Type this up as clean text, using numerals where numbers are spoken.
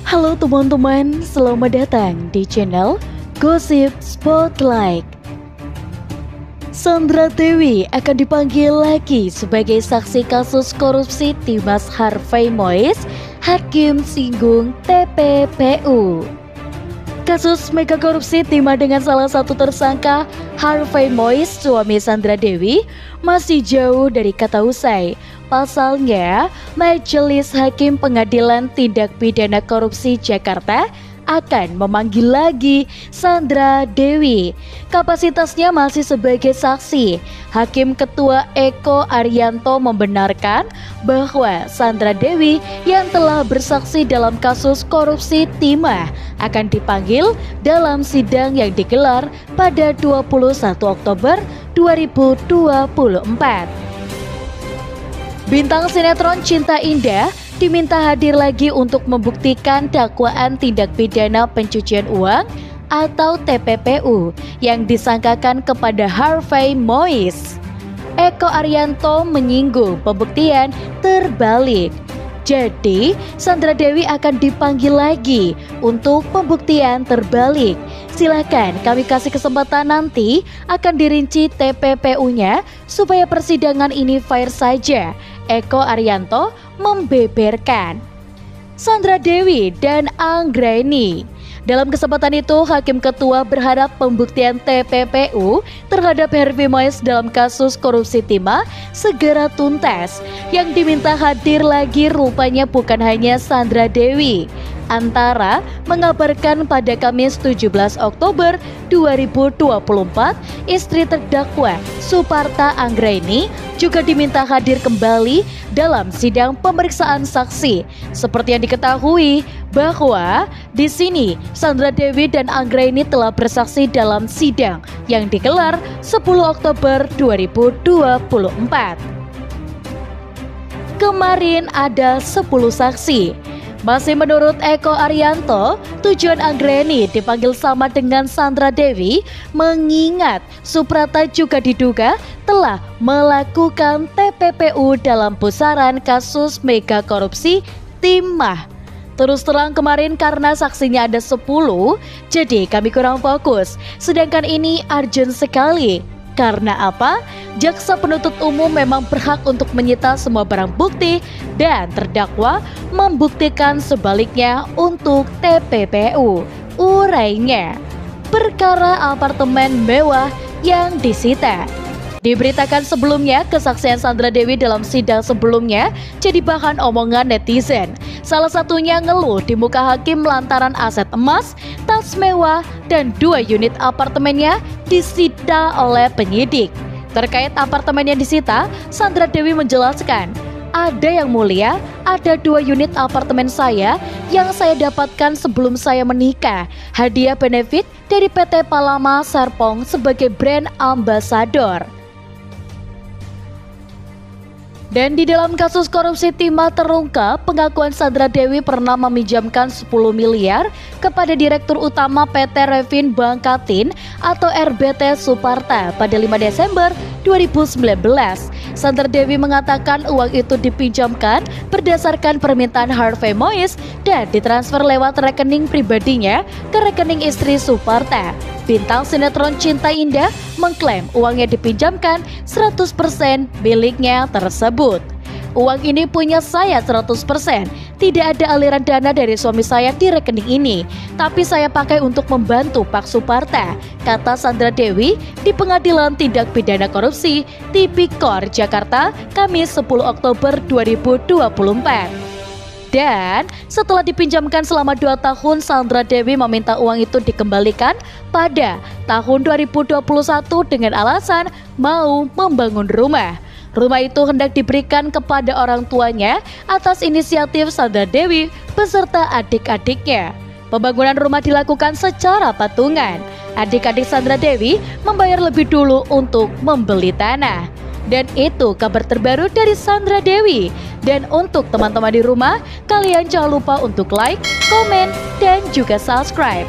Halo teman-teman, selamat datang di channel Gosip Spotlight. Sandra Dewi akan dipanggil lagi sebagai saksi kasus korupsi Timnas Harvey Mois. Hakim singgung TPPU. Kasus mega korupsi timah dengan salah satu tersangka Harvey Mois, suami Sandra Dewi, masih jauh dari kata usai. Pasalnya, Majelis Hakim Pengadilan Tindak Pidana Korupsi Jakarta akan memanggil lagi Sandra Dewi. Kapasitasnya masih sebagai saksi. Hakim Ketua Eko Arianto membenarkan bahwa Sandra Dewi yang telah bersaksi dalam kasus korupsi timah akan dipanggil dalam sidang yang digelar pada 21 Oktober 2024. Bintang sinetron Cinta Indah diminta hadir lagi untuk membuktikan dakwaan tindak pidana pencucian uang atau TPPU yang disangkakan kepada Harvey Mois. Eko Arianto menyinggung pembuktian terbalik. Jadi, Sandra Dewi akan dipanggil lagi untuk pembuktian terbalik. Silakan kami kasih kesempatan, nanti akan dirinci TPPU-nya supaya persidangan ini fair saja. Eko Arianto membeberkan. Sandra Dewi dan Anggraini. Dalam kesempatan itu, Hakim Ketua berharap pembuktian TPPU terhadap Harvey Mois dalam kasus korupsi timah segera tuntas. Yang diminta hadir lagi rupanya bukan hanya Sandra Dewi. Antara mengabarkan pada Kamis 17 Oktober 2024, istri terdakwa Suparta Anggraini juga diminta hadir kembali dalam sidang pemeriksaan saksi. Seperti yang diketahui bahwa di sini Sandra Dewi dan Anggraini telah bersaksi dalam sidang yang digelar 10 Oktober 2024. Kemarin ada 10 saksi. Masih menurut Eko Arianto, tujuan Anggraini dipanggil sama dengan Sandra Dewi mengingat Suprata juga diduga telah melakukan TPPU dalam pusaran kasus mega korupsi timah. Terus terang kemarin karena saksinya ada 10, jadi kami kurang fokus. Sedangkan ini urgent sekali. Karena apa? Jaksa penuntut umum memang berhak untuk menyita semua barang bukti dan terdakwa membuktikan sebaliknya untuk TPPU. Urainya, perkara apartemen mewah yang disita. Diberitakan sebelumnya, kesaksian Sandra Dewi dalam sidang sebelumnya jadi bahan omongan netizen. Salah satunya ngeluh di muka hakim lantaran aset emas, tas mewah, dan 2 unit apartemennya disita oleh penyidik. Terkait apartemen yang disita, Sandra Dewi menjelaskan, ada yang mulia, ada 2 unit apartemen saya yang saya dapatkan sebelum saya menikah. Hadiah benefit dari PT Palama Serpong sebagai brand ambassador. Dan di dalam kasus korupsi timah terungkap pengakuan Sandra Dewi pernah meminjamkan 10 miliar kepada Direktur Utama PT Revin Bangkatin atau RBT Suparta pada 5 Desember 2019. Sandra Dewi mengatakan uang itu dipinjamkan berdasarkan permintaan Harvey Mois dan ditransfer lewat rekening pribadinya ke rekening istri Suparta. Bintang sinetron Cinta Indah mengklaim uangnya dipinjamkan 100% miliknya tersebut. Uang ini punya saya 100%. Tidak ada aliran dana dari suami saya di rekening ini, tapi saya pakai untuk membantu Pak Suparta, kata Sandra Dewi di Pengadilan Tindak Pidana Korupsi Tipikor Jakarta, Kamis 10 Oktober 2024. Dan setelah dipinjamkan selama 2 tahun, Sandra Dewi meminta uang itu dikembalikan pada tahun 2021 dengan alasan mau membangun rumah. Rumah itu hendak diberikan kepada orang tuanya atas inisiatif Sandra Dewi beserta adik-adiknya. Pembangunan rumah dilakukan secara patungan. Adik-adik Sandra Dewi membayar lebih dulu untuk membeli tanah. Dan itu kabar terbaru dari Sandra Dewi. Dan untuk teman-teman di rumah, kalian jangan lupa untuk like, komen, dan juga subscribe.